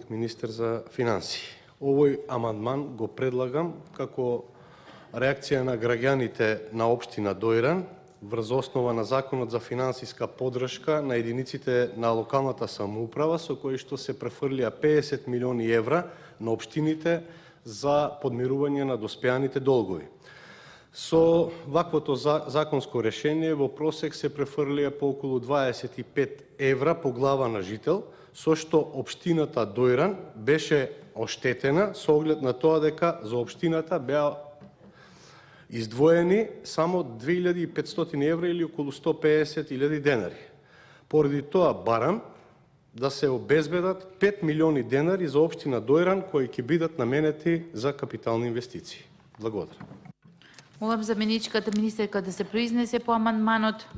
заместник министер за финансии. Овој амандман го предлагам како реакција на граѓаните на општина Дојран врз основа на Законот за финансиска поддршка на единиците на локалната самоуправа, со кои што се префрлија 50 милиони евра на општините за подмирување на доспеаните долгови. Со ваквото законско решение во просек се префрлија по околу 25 евра по глава на жител, со што општината Дојран беше оштетена со оглед на тоа дека за општината беа издвоени само 2500 евра или околу 150.000 денари. Поради тоа барам да се обезбедат 5 милиони денари за општина Дојран кои ќе бидат наменети за капитални инвестиции. Благодарам. Молам заменичката министерка да се произнесе по амандманот.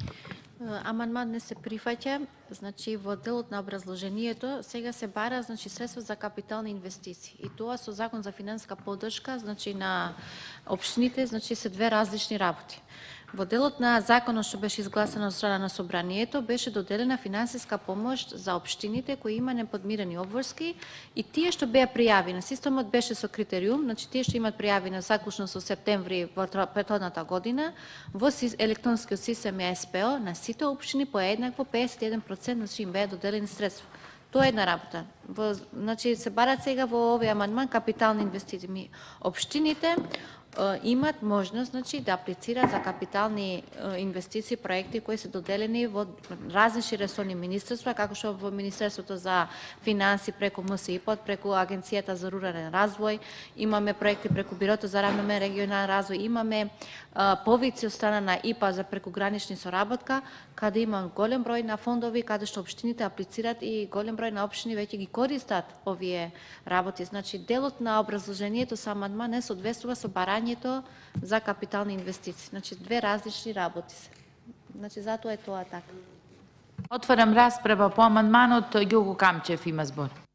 Амандман не се прифаќа, значи во делот на образложението сега се бара значи средства за капитални инвестиции. И тоа со Закон за финансиска поддршка значи на општините значи се две различни работи. Во делот на законот што беше изгласано од страна на собранието беше доделена финансиска помош за општините кои има неподмирени обврски и тие што беа пријавени. Системот беше со критериум, значи тие што имат пријавени заклучно со септември во претходната година во електронскиот систем СПО на сите општини по еднакво 51% значи им беа доделени средства. Тоа е една работа. Значи се барат сега во овој амандман капитални инвестиции. Општините имат можност значи да аплицираат за капитални инвестиции проекти кои се доделени во различни ресорни министерства, како што во Министерството за финанси преку МСИПОД, преку Агенцијата за рурален развој, имаме проекти преку Бирото за равномерен регионален развој, имаме повици од страна на ИПА за прекугранични соработка, каде има голем број на фондови каде што општините аплицираат и голем број на општини веќе ги користат овие работи. Значи делот на образложението со амандман не соодветствува со барањето за капитални инвестиции. Значи две различни работи се. Значи затоа е тоа така. Отварам расправа по амандманот. Ѓорго Камчев има збор.